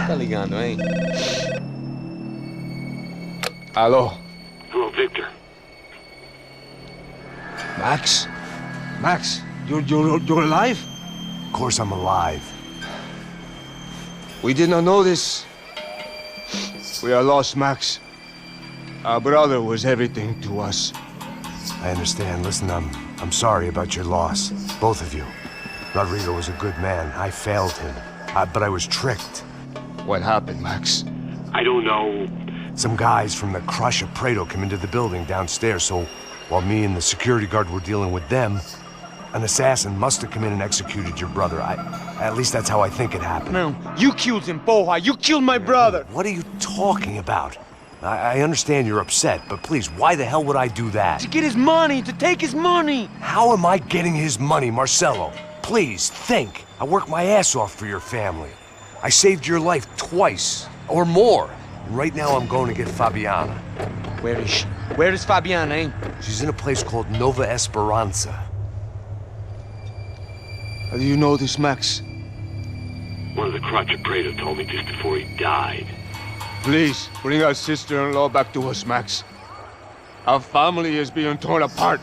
Tá ligando, hein? Alô? Hello, Victor. Max? Max, you're alive? Of course I'm alive. We did not know this. We are lost, Max. Our brother was everything to us. I understand. Listen, I'm sorry about your loss. Both of you. Rodrigo was a good man. I failed him. But I was tricked. What happened, Max? I don't know. Some guys from the Crush of Prado came into the building downstairs, so while me and the security guard were dealing with them, an assassin must have come in and executed your brother. At least that's how I think it happened. No, you killed him, porra. You killed my brother. What are you talking about? I understand you're upset, but please, why the hell would I do that? To get his money, to take his money. How am I getting his money, Marcelo? Please, think. I worked my ass off for your family. I saved your life twice, or more. And right now I'm going to get Fabiana. Where is she? Where is Fabiana, eh? She's in a place called Nova Esperanza. How do you know this, Max? One of the Crotch of Prado told me just before he died. Please, bring our sister-in-law back to us, Max. Our family is being torn apart.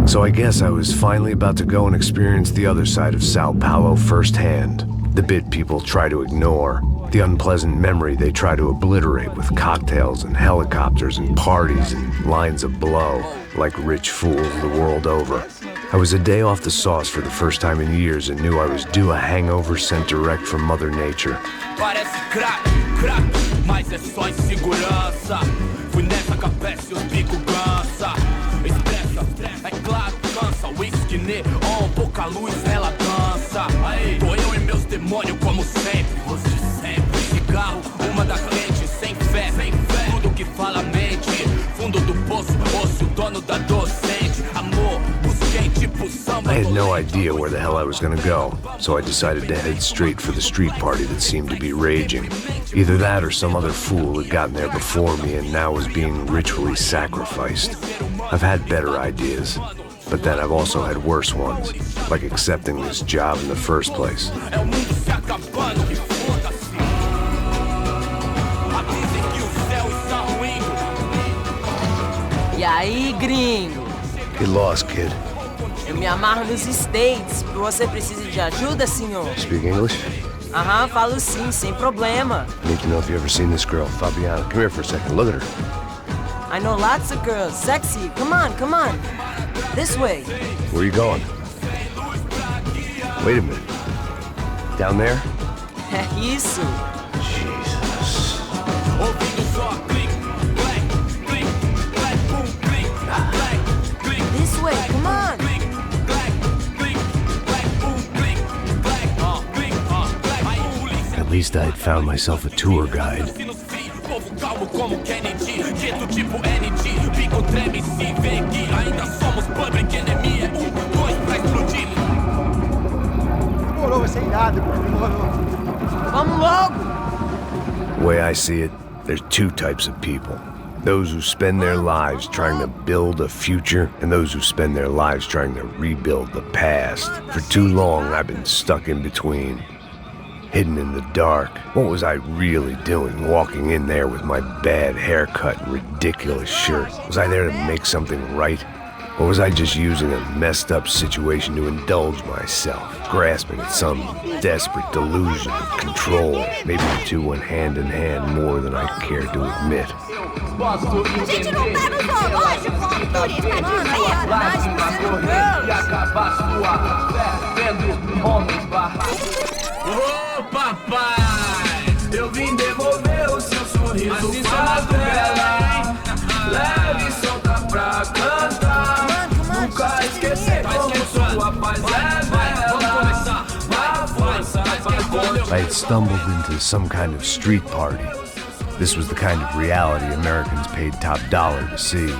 So I guess I was finally about to go and experience the other side of Sao Paulo firsthand. The bit people try to ignore. The unpleasant memory they try to obliterate with cocktails and helicopters and parties and lines of blow, like rich fools the world over. I was a day off the sauce for the first time in years and knew I was due a hangover sent direct from Mother Nature. Parece crack, crack, mas é só insegurança. Fui nessa capeste os bico gansa. Estressa, é claro, cansa. Whisky neon, pouca luz, ela dança. Aí, tô eu e meus demônios como sempre. Você sempre. Cigarro, uma da cliente, sem fé, sem fé. Tudo que fala mente. Fundo do poço, osso, dono da docente. Amor, busquei tipo samba. I had no idea where the hell I was gonna go, so I decided to head straight for the street party that seemed to be raging. Either that or some other fool had gotten there before me and now was being ritually sacrificed. I've had better ideas, but then I've also had worse ones, like accepting this job in the first place. E aí, gringo? Get lost, kid. Eu me amarro nos States. Você precisa de ajuda, senhor? Speak English? Aham, falo sim, sem problema. I need to know if you've ever seen this girl, Fabiana. Come here for a second. Look at her. I know lots of girls. Sexy. Come on, come on. This way. Where are you going? Wait a minute. Down there? É isso. Jesus. This way, come on. At least I had found myself a tour guide. Vamos logo. The way I see it, there's two types of people. Those who spend their lives trying to build a future, and those who spend their lives trying to rebuild the past. For too long, I've been stuck in between. Hidden in the dark. What was I really doing walking in there with my bad haircut and ridiculous shirt? Was I there to make something right? Or was I just using a messed up situation to indulge myself, grasping at some desperate delusion of control? Maybe the two went hand in hand more than I care to admit. Gente, não tá no zoológico, turista de meia, mas fazendo girls. Ô papai, eu vim devolver o seu sorriso assim favela. Leve e solta pra cantar. Nunca esquecer como sua paz é bela. Na força I had stumbled into some kind of street party. This was the kind of reality Americans paid top dollar to see.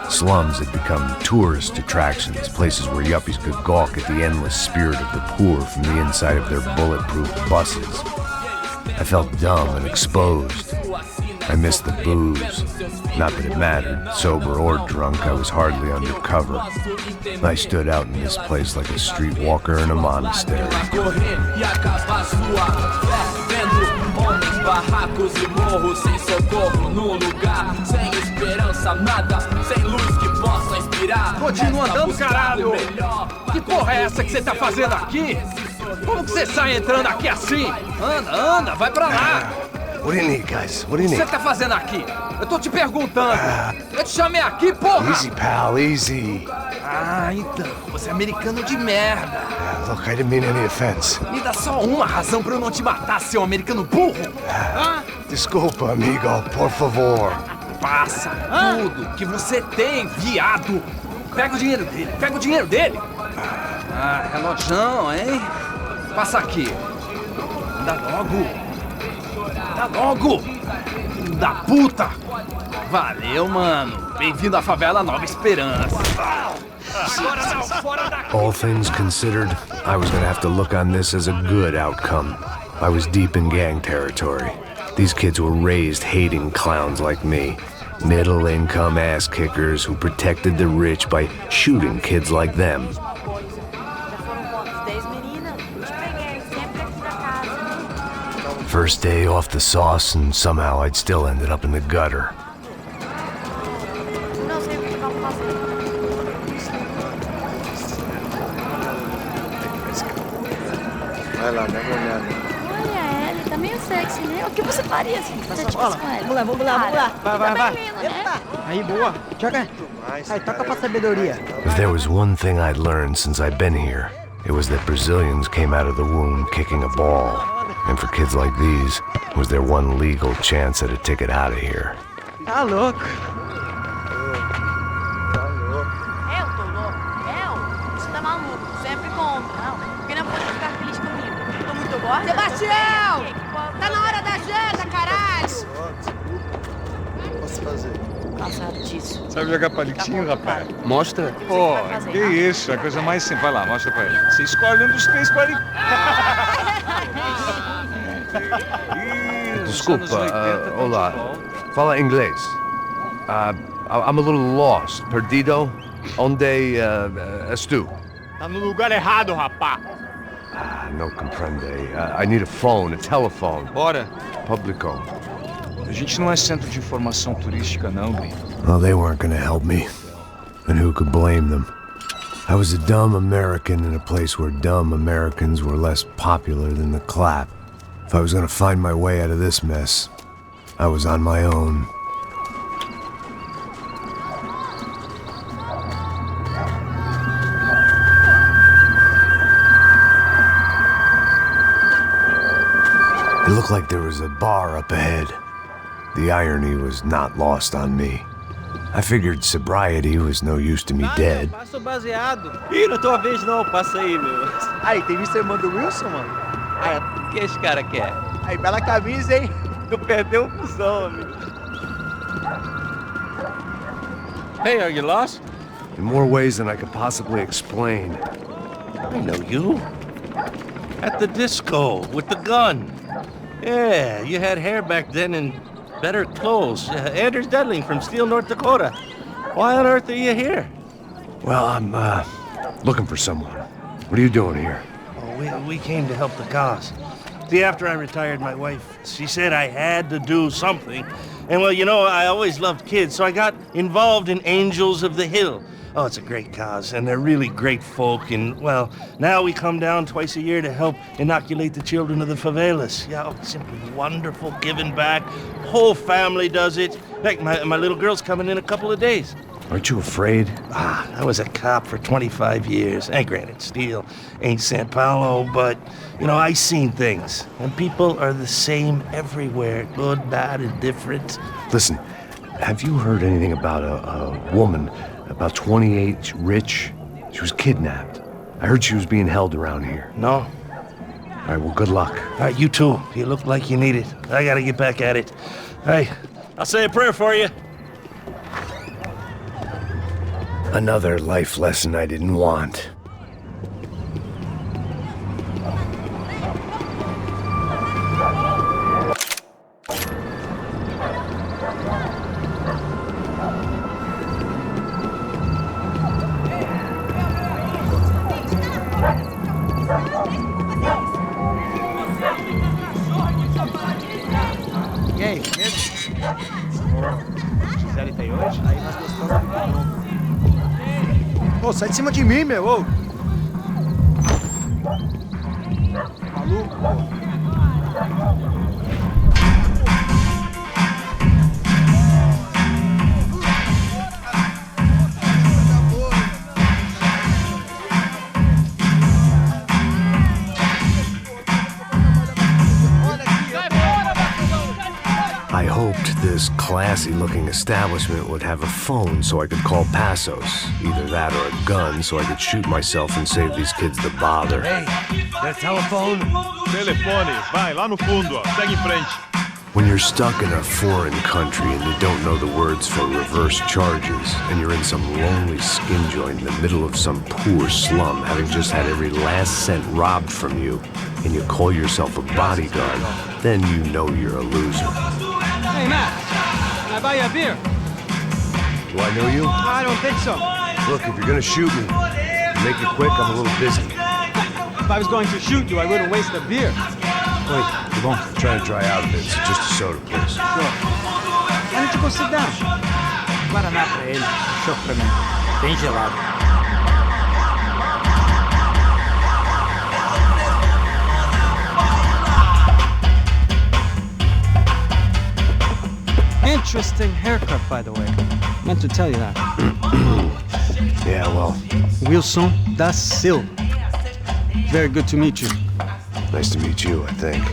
Slums had become tourist attractions, places where yuppies could gawk at the endless spirit of the poor from the inside of their bulletproof buses. I felt dumb and exposed. I missed the booze. Not that it mattered, sober or drunk, I was hardly undercover. I stood out in this place like a streetwalker in a monastery. Barracos e morros sem socorro num lugar sem esperança, nada, sem luz que possa inspirar. Continua andando, caralho! Que porra é essa que você tá fazendo aqui? Como que você sai entrando aqui assim? Anda, vai pra lá! What do you need, guys? What do you O que need? você tá fazendo aqui? Eu tô te perguntando. Eu te chamei aqui, porra! Easy, pal, easy. Ah, então, você é americano de merda. Look, I didn't mean any offense. Me dá só uma razão pra eu não te matar, seu americano burro. Desculpa, amigo, por favor. Passa tudo que você tem, viado. Pega o dinheiro dele, Ah, relojão, hein? Passa aqui. Dá logo. Filho da puta. Valeu, mano. Bem-vindo à favela Nova Esperança. All things considered, I was gonna have to look on this as a good outcome. I was deep in gang territory. These kids were raised hating clowns like me. Middle-income ass-kickers who protected the rich by shooting kids like them. First day off the sauce, and somehow I'd still ended up in the gutter. Vai lá, dá uma olhada. Olha, ele tá meio sexy, né? O que você faria se tivesse com ele? Vamos lá. Vai. Lindo, né? Aí, boa. Joga. Aí, toca pra sabedoria. If there was one thing I'd learned since I'd been here, it was that Brazilians came out of the womb kicking a ball. And for kids like these, it was their one legal chance at a ticket out of here. Tá louco. Eu tô louco. Você tá maluco. Sempre compra. Não, porque não pode ficar feliz comigo. Tô muito gorda. Sebastião! Tá na hora da janta, caralho! Posso fazer? Cansado disso. Sabe jogar palitinho, rapaz? Mostra. Pô, que isso, a coisa mais simples. Vai lá, mostra pra ele. Você escolhe um dos três palitinhos. Desculpa, olá. Fala inglês. I'm a little lost. Perdido? Onde estou? Tá no lugar errado, rapá. No comprende. I need a phone, a telephone. Bora. Publico. A gente não é centro de informação turística, não, Gui. Well, they weren't gonna help me. And who could blame them? I was a dumb American in a place where dumb Americans were less popular than the clap. If I was gonna find my way out of this mess, I was on my own. It looked like there was a bar up ahead. The irony was not lost on me. I figured sobriety was no use to me dead. Passa o baseado. Ih, não é tua vez não, passa aí, meu. Aí, tem visto a irmã do Wilson, mano? Aí, O que esse cara quer? aí, bela camisa, hein? Tu perdeu um cuzão, amigo. Hey, are you lost? In more ways than I could possibly explain. I know you. At the disco, with the gun. Yeah, you had hair back then and better clothes. Anders Dudling from Steele, North Dakota. Why on earth are you here? Well, I'm, looking for someone. What are you doing here? Oh, we came to help the cause. See, after I retired, my wife, she said I had to do something. And, well, you know, I always loved kids, so I got involved in Angels of the Hill. Oh, it's a great cause, and they're really great folk. And, well, now we come down twice a year to help inoculate the children of the favelas. Yeah, oh, simply wonderful, giving back. Whole family does it. Heck, my little girl's coming in a couple of days. Aren't you afraid? I was a cop for 25 years. And granted, Steele ain't San Paulo, but, you know, I seen things. And people are the same everywhere, good, bad, and different. Listen, have you heard anything about a woman, about 28, rich? She was kidnapped. I heard she was being held around here. No? All right, well, good luck. All right, you too. You look like you need it. I gotta get back at it. Hey, I'll say a prayer for you. Another life lesson I didn't want. hein? Gisele tem hoje? Aí nós gostamos do bom. Ô, sai de cima de mim, meu, ô! Maluco, pô. I hoped this classy-looking establishment would have a phone so I could call Passos. Either that or a gun so I could shoot myself and save these kids the bother. Hey, that telephone? Telefone, vai, lá no fundo, ó. Segue em frente. When you're stuck in a foreign country and you don't know the words for reverse charges, and you're in some lonely skin joint in the middle of some poor slum, having just had every last cent robbed from you, and you call yourself a bodyguard, then you know you're a loser. Hey, Matt, can I buy you a beer? Do I know you? I don't think so. Look, if you're gonna shoot me, make it quick, I'm a little busy. If I was going to shoot you, I wouldn't waste a beer. Wait, come on. I'm trying to dry out a bit, so just a soda, please. Sure. Why don't you go sit down? Guaraná pra ele, choque pra mim. Bem gelado. Interesting haircut, by the way. Meant to tell you that. Yeah, well. Wilson da Silva. Very good to meet you. Nice to meet you, I think.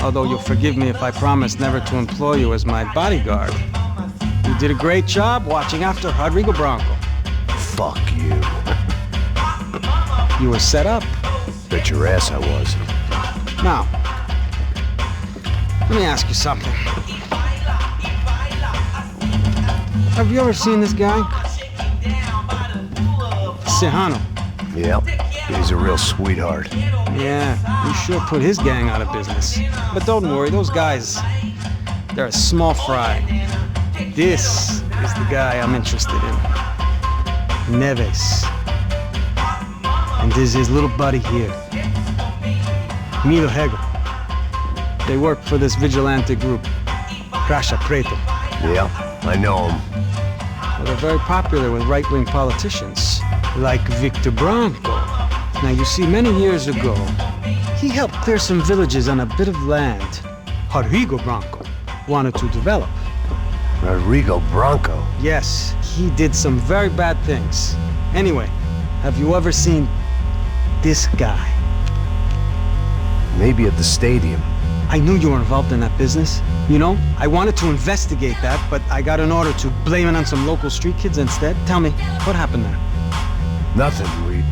Although you'll forgive me if I promise never to employ you as my bodyguard. You did a great job watching after Rodrigo Branco. Fuck you. You were set up. Bet your ass I was. Now, let me ask you something. Have you ever seen this guy? Serrano. Yep. He's a real sweetheart. Yeah, you sure put his gang out of business. But don't worry, those guys, they're a small fry. This is the guy I'm interested in. Neves. And this is his little buddy here. Milo Hegel. They work for this vigilante group, Crasha Preto. Yeah, I know him. Well, they're very popular with right-wing politicians, like Victor Branco. Now, you see, many years ago, he helped clear some villages on a bit of land Rodrigo Branco wanted to develop. Rodrigo Branco? Yes, he did some very bad things. Anyway, have you ever seen this guy? Maybe at the stadium. I knew you were involved in that business. You know, I wanted to investigate that, but I got an order to blame it on some local street kids instead. Tell me, what happened there? Nothing. We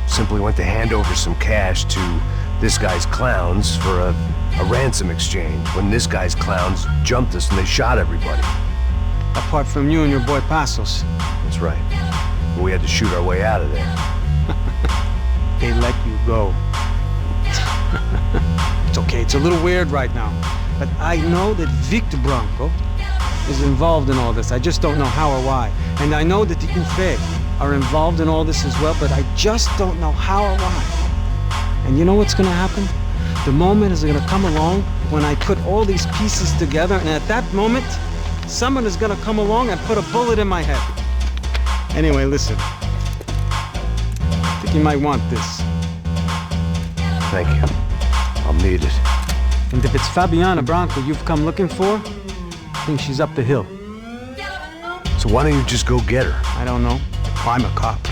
simply went to hand over some cash to this guy's clowns for a ransom exchange when this guy's clowns jumped us and they shot everybody. Apart from you and your boy Passos. That's right. We had to shoot our way out of there. They let you go. It's okay, it's a little weird right now. But I know that Victor Branco is involved in all this. I just don't know how or why. And I know that the UFE are involved in all this as well, but I just don't know how or why. And you know what's gonna happen? The moment is gonna come along when I put all these pieces together, and at that moment, someone is gonna come along and put a bullet in my head. Anyway, listen. I think you might want this. Thank you. I'll need it. And if it's Fabiana Branco you've come looking for, I think she's up the hill. So why don't you just go get her? I don't know. I'm a cop. I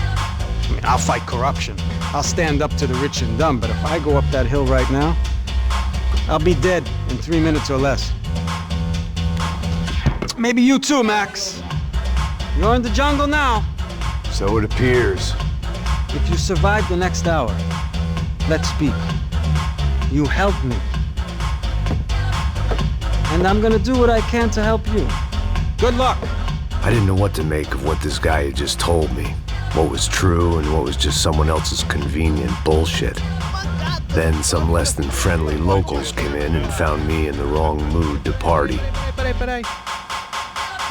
mean, I'll fight corruption. I'll stand up to the rich and dumb, but if I go up that hill right now, I'll be dead in 3 minutes or less. Maybe you too, Max. You're in the jungle now. So it appears. If you survive the next hour, let's speak. You help me. And I'm gonna do what I can to help you. Good luck. I didn't know what to make of what this guy had just told me. What was true and what was just someone else's convenient bullshit. Then some less than friendly locals came in and found me in the wrong mood to party. Peraí.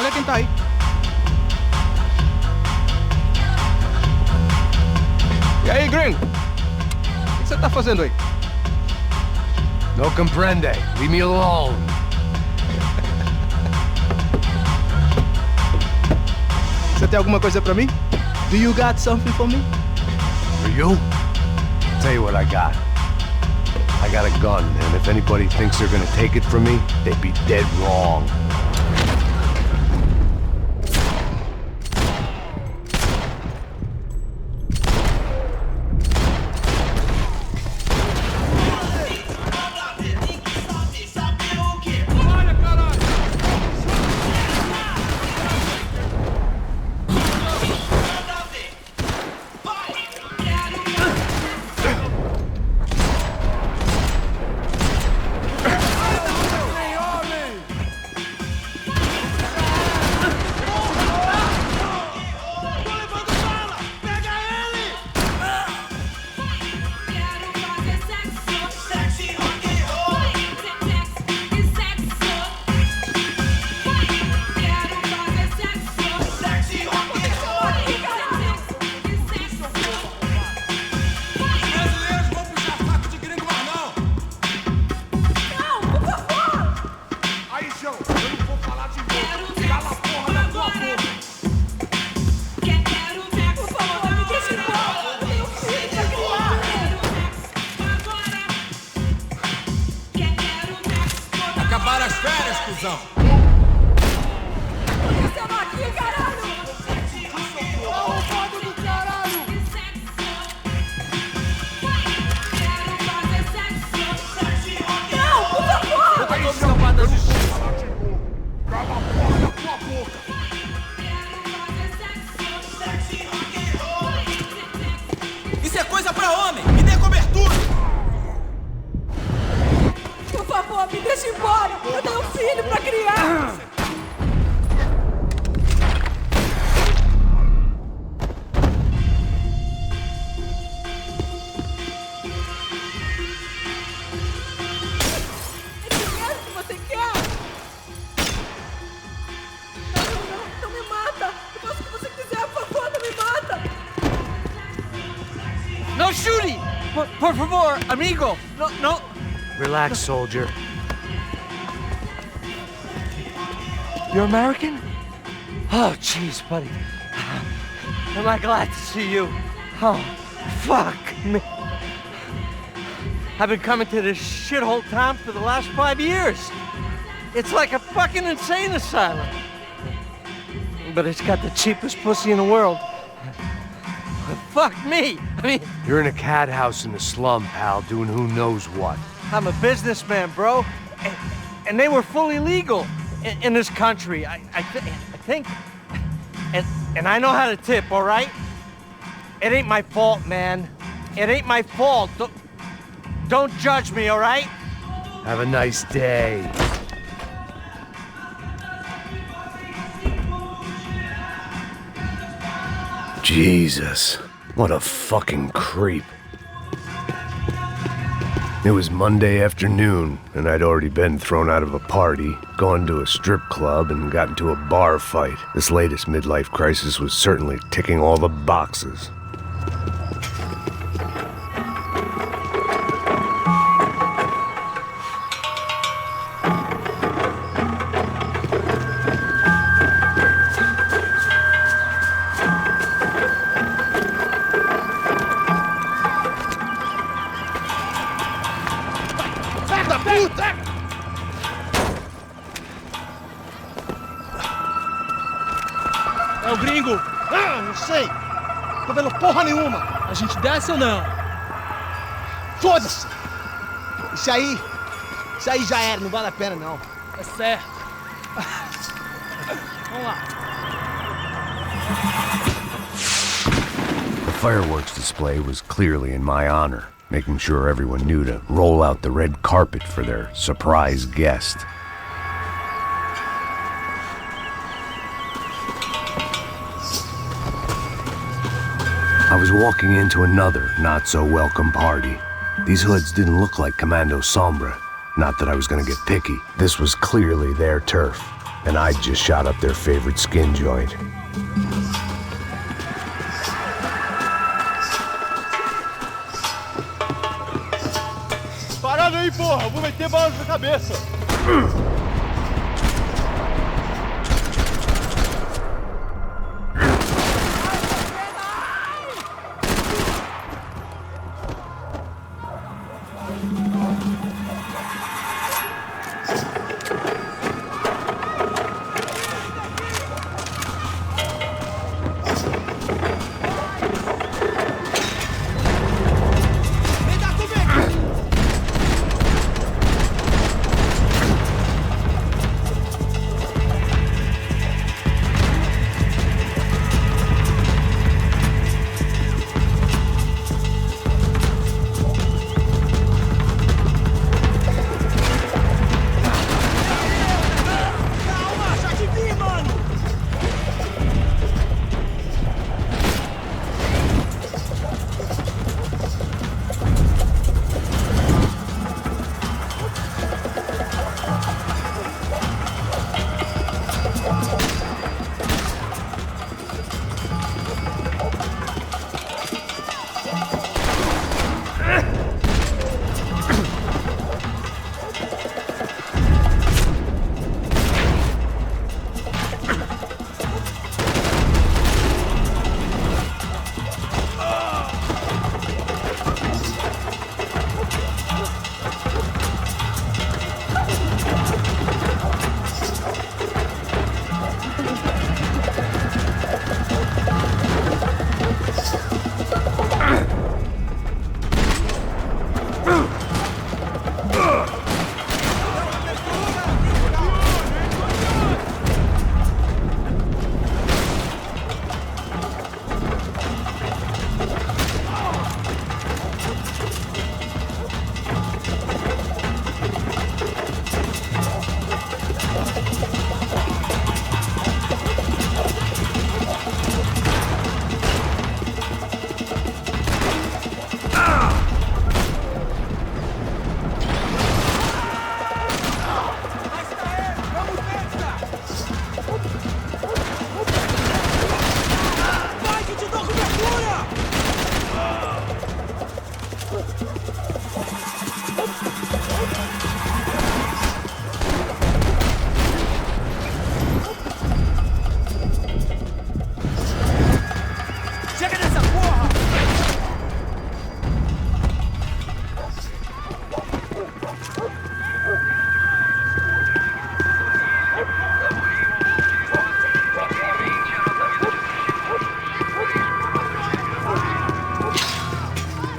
Olha quem tá aí. E aí, gringo? O que você tá fazendo aí? No comprende. Leave me alone. tem alguma coisa pra mim? Do you got something for me? For you? Tell you what I got. I got a gun, and if anybody thinks they're gonna take it from me, they'd be dead wrong. Acabaram as férias, cuzão! Isso é coisa pra homem! Me dê cobertura! Por favor, me deixe embora! Eu tenho um filho pra criar! É dinheiro que você quer? Não me mata! Eu faço o que você quiser, por favor, não me mata! No shooting! Por favor, amigo! No! Relax, soldier. You're American? Oh, jeez, buddy. Am I glad to see you? Oh, fuck me. I've been coming to this shithole town for the last 5 years. It's like a fucking insane asylum. But it's got the cheapest pussy in the world. Fuck me. I mean... You're in a cat house in the slum, pal, doing who knows what. I'm a businessman, bro. And they were fully legal in this country. I think. And I know how to tip, all right? It ain't my fault, man. It ain't my fault. Don't judge me, all right? Have a nice day. Jesus, what a fucking creep. It was Monday afternoon, and I'd already been thrown out of a party, gone to a strip club, and got into a bar fight. This latest midlife crisis was certainly ticking all the boxes. É o gringo! Ah, não sei! Tô vendo porra nenhuma! A gente desce ou não? Foda-se! Isso aí já era, não vale a pena não. É certo. Vamos lá. The fireworks display was clearly in my honor, making sure everyone knew to roll out the red carpet for their surprise guest. I was walking into another not-so-welcome party. These hoods didn't look like Commando Sombra. Not that I was gonna get picky. This was clearly their turf, and I'd just shot up their favorite skin joint. Parada aí, porra! Eu vou meter bala na cabeça!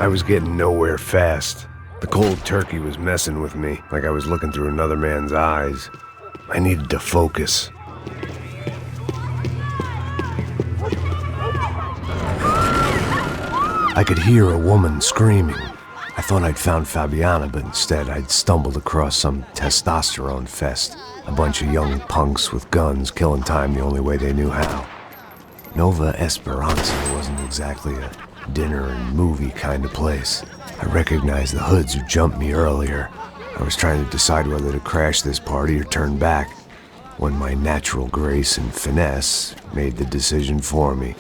I was getting nowhere fast. The cold turkey was messing with me, like I was looking through another man's eyes. I needed to focus. I could hear a woman screaming. I thought I'd found Fabiana, but instead I'd stumbled across some testosterone fest. A bunch of young punks with guns killing time the only way they knew how. Nova Esperanza wasn't exactly a dinner and movie kind of place. I recognized the hoods who jumped me earlier. I was trying to decide whether to crash this party or turn back, when my natural grace and finesse made the decision for me.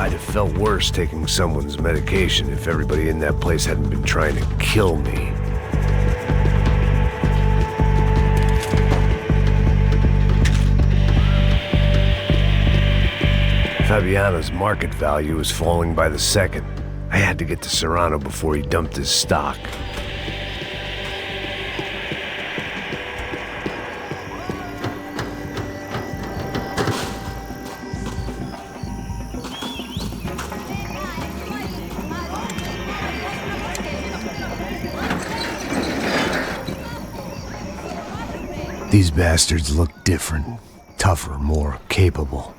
I'd have felt worse taking someone's medication if everybody in that place hadn't been trying to kill me. Fabiano's market value was falling by the second. I had to get to Serrano before he dumped his stock. These bastards looked different, tougher, more capable.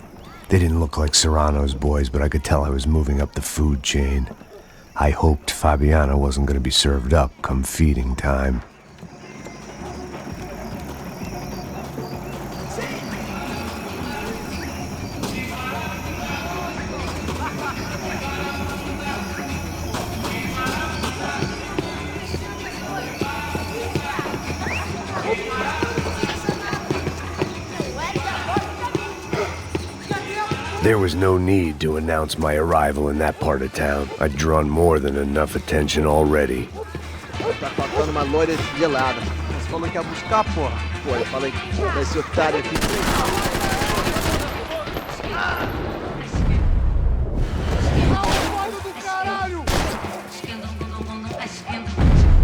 They didn't look like Serrano's boys, but I could tell I was moving up the food chain. I hoped Fabiano wasn't going to be served up come feeding time. There was no need to announce my arrival in that part of town. I'd drawn more than enough attention already. Tá faltando uma loira gelada. Mas como é que é buscar, porra? Pô, eu falei que esse otário aqui...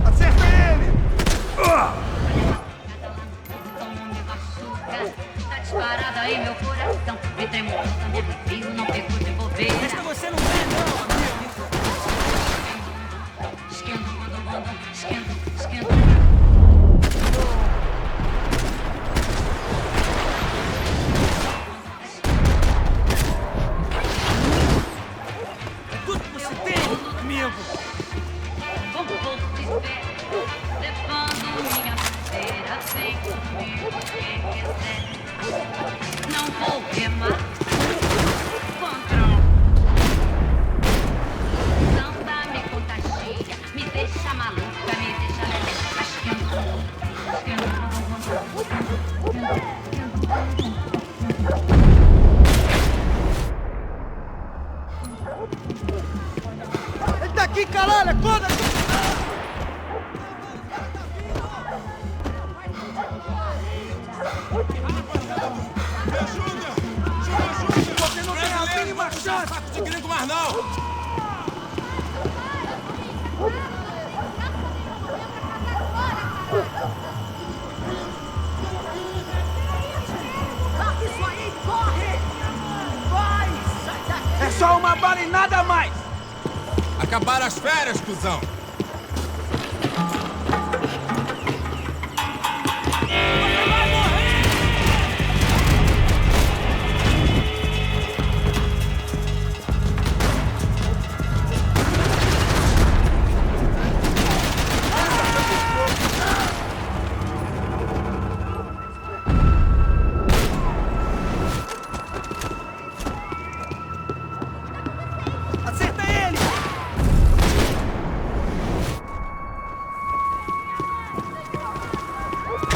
Acerta ele! Disparada aí, meu coração. Me tremou, me arrepio, não pegou de bobeira. Mas que você não vê, não, amigo. Esquenta, esquenta, esquenta. Tudo que você tem, amigo. Com pouco de espera, levando minha bandeira, vem comigo quem quiser. Não vou remar contra samba me contagia, me deixa maluca, me deixa leleca, Ele tá aqui, caralho, acorda! Você não tem a mínima chance! Saco de gringo mais não! Toca isso aí, corre! Vai! Sai daqui! É só uma bala e nada mais! Acabaram as férias, cuzão! Acerta ele!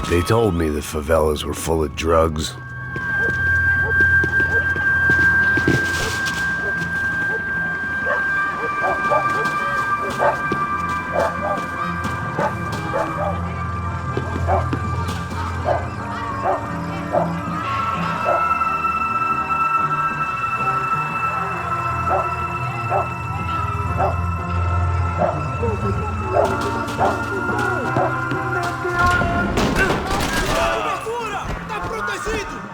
They told me the favelas were full of drugs. Tá protegido!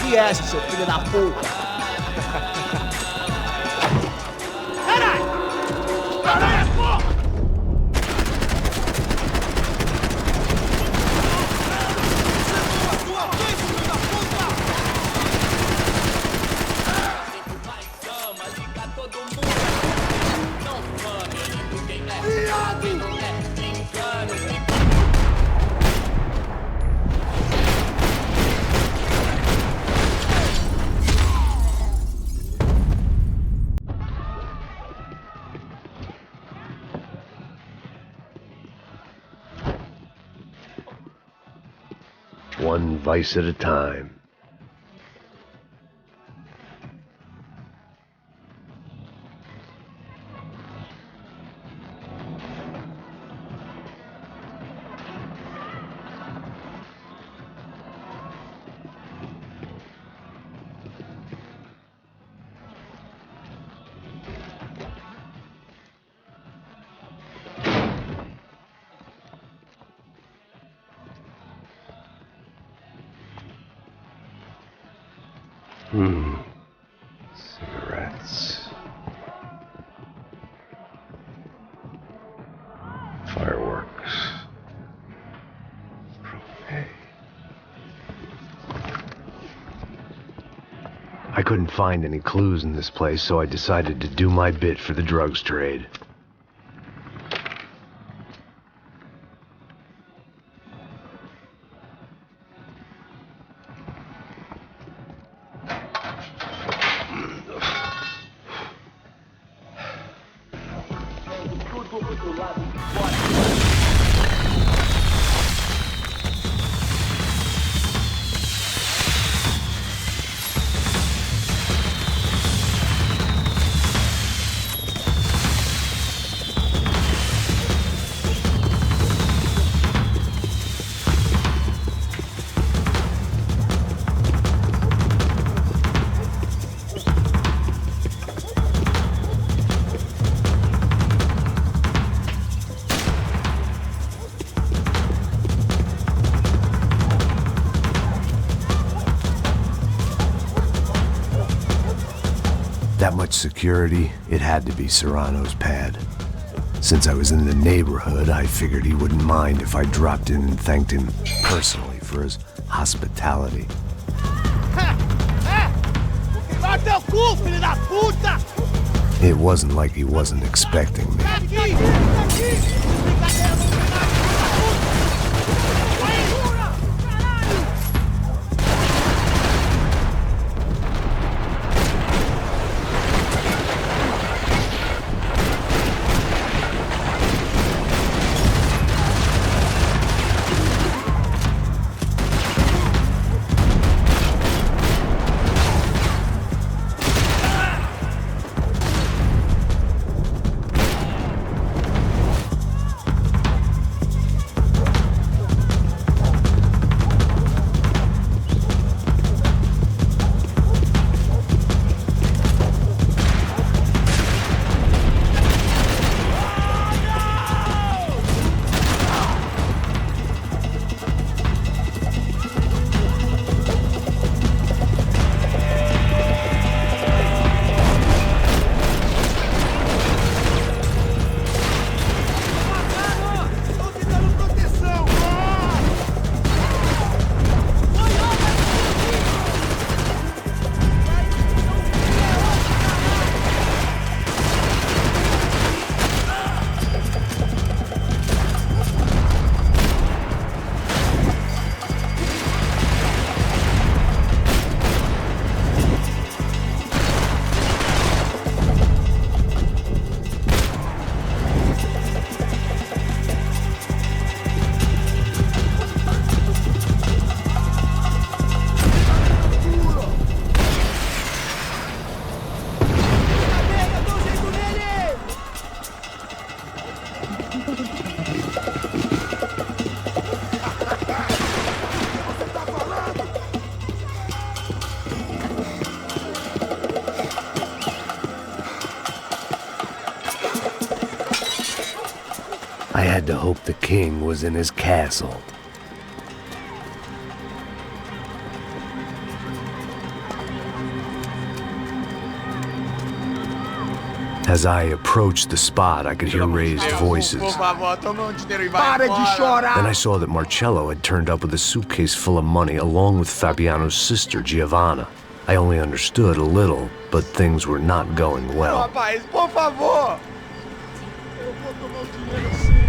viesse, seu filho da puta. Caralho! Caralho, porra! One vice at a time. Cigarettes. Fireworks. Propane. I couldn't find any clues in this place, so I decided to do my bit for the drugs trade. That much security, it had to be Serrano's pad. Since I was in the neighborhood, I figured he wouldn't mind if I dropped in and thanked him personally for his hospitality. It wasn't like he wasn't expecting me. I had to hope the king was in his castle. As I approached the spot, I could hear raised voices. Then I saw that Marcello had turned up with a suitcase full of money along with Fabiano's sister, Giovanna. I only understood a little, but things were not going well.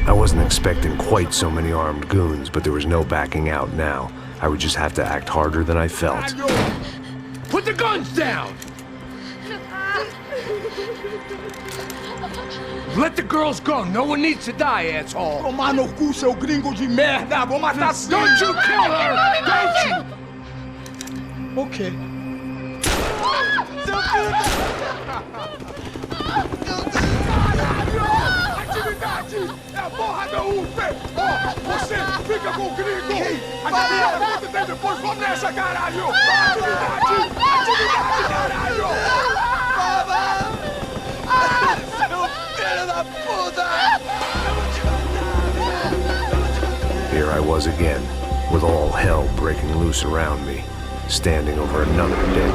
I wasn't expecting quite so many armed goons, but there was no backing out now. I would just have to act harder than I felt. Put the guns down! Let the girls go. No one needs to die, asshole. Tomar no cu, seu gringo de merda! Vou matar sim! Don't you kill her! Don't you! Ok. Atividade! É a porra da UP! Você fica com o gringo! A gente tem depois, vamos nessa, caralho! Atividade! Atividade, caralho! Seu filho da puta! Here I was again, with all hell breaking loose around me, standing over another dead